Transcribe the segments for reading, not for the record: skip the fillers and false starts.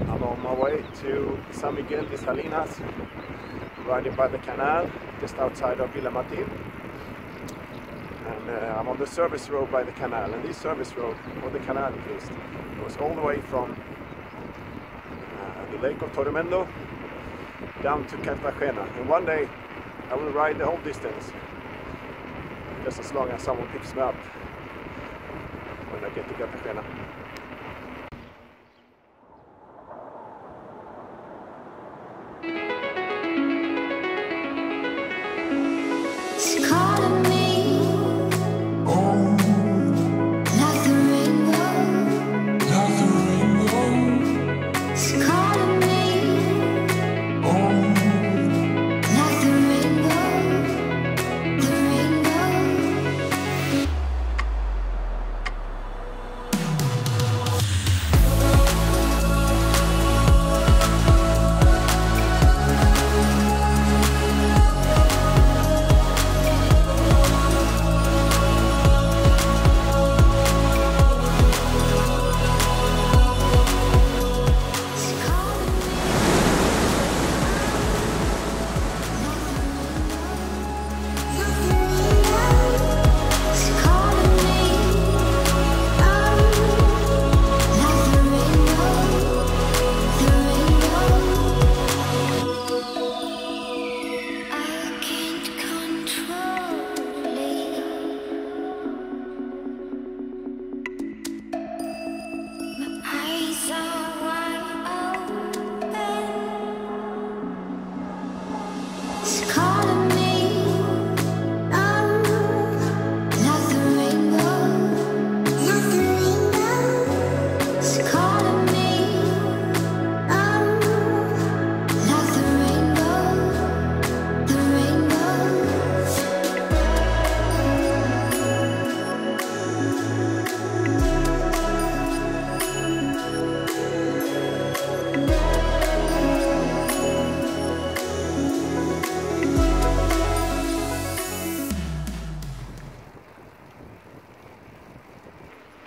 I'm on my way to San Miguel de Salinas, riding by the canal just outside of Villa Martin. And I'm on the service road by the canal, and this service road, or the canal at least, goes all the way from the lake of Torremendo down to Cartagena. And one day I will ride the whole distance, just as long as someone picks me up when I get to Cartagena.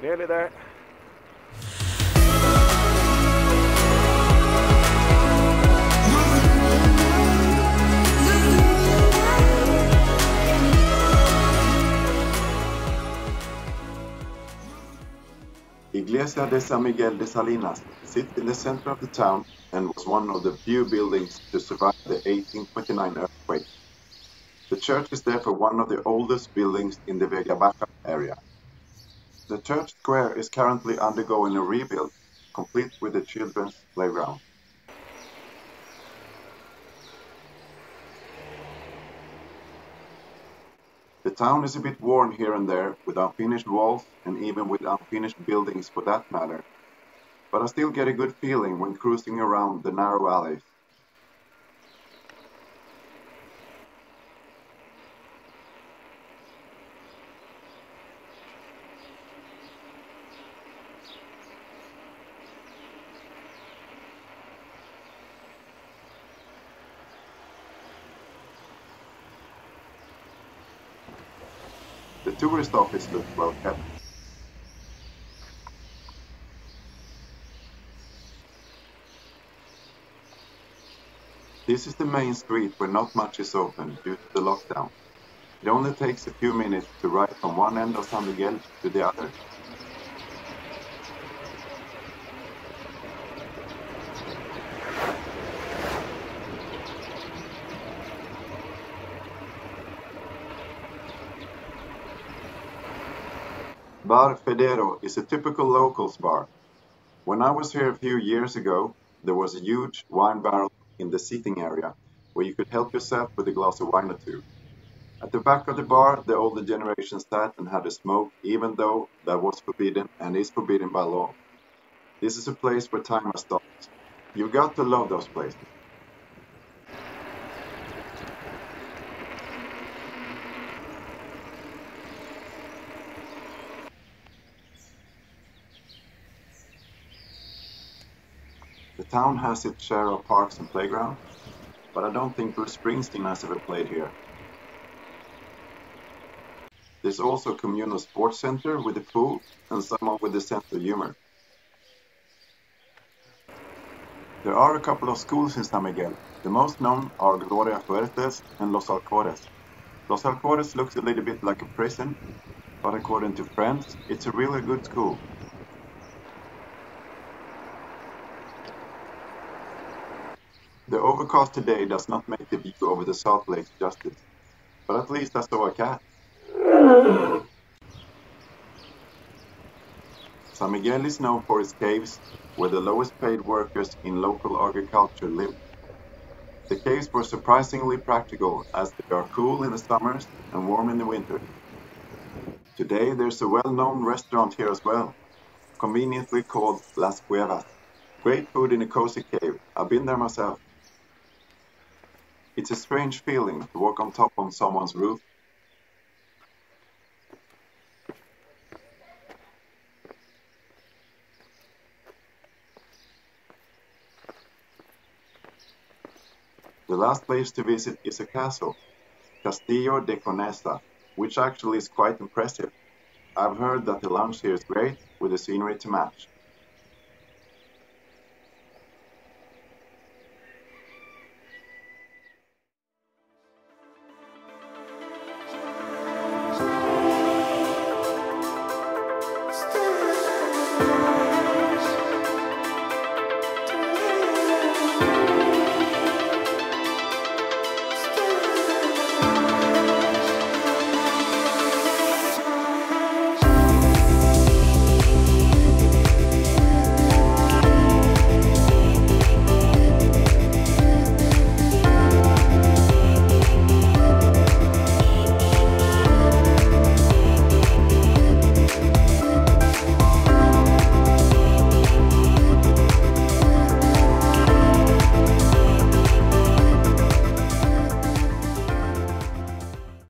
Nearly there. Iglesia de San Miguel de Salinas sits in the center of the town and was one of the few buildings to survive the 1829 earthquake. The church is therefore one of the oldest buildings in the Vega Baja area. The church square is currently undergoing a rebuild, complete with a children's playground. The town is a bit worn here and there, with unfinished walls and even with unfinished buildings for that matter, but I still get a good feeling when cruising around the narrow alleys. The tourist office looks well kept. This is the main street where not much is open due to the lockdown. It only takes a few minutes to ride from one end of San Miguel to the other. Bar Federo is a typical locals bar. When I was here a few years ago, there was a huge wine barrel in the seating area where you could help yourself with a glass of wine or two. At the back of the bar, the older generation sat and had a smoke, even though that was forbidden and is forbidden by law. This is a place where time has stopped. You've got to love those places. The town has its share of parks and playgrounds, but I don't think Bruce Springsteen has ever played here. There's also a communal sports center with a pool and someone with a sense of humor. There are a couple of schools in San Miguel. The most known are Gloria Fuertes and Los Alcores. Los Alcores looks a little bit like a prison, but according to friends, it's a really good school. The overcast today does not make the view over the Salt Lakes justice, but at least I saw a cat. San Miguel is known for its caves, where the lowest paid workers in local agriculture live. The caves were surprisingly practical, as they are cool in the summers and warm in the winter. Today there's a well-known restaurant here as well, conveniently called Las Cuevas. Great food in a cozy cave. I've been there myself. It's a strange feeling to walk on top of someone's roof. The last place to visit is a castle, Castillo de Conesa, which actually is quite impressive. I've heard that the lunch here is great, with the scenery to match.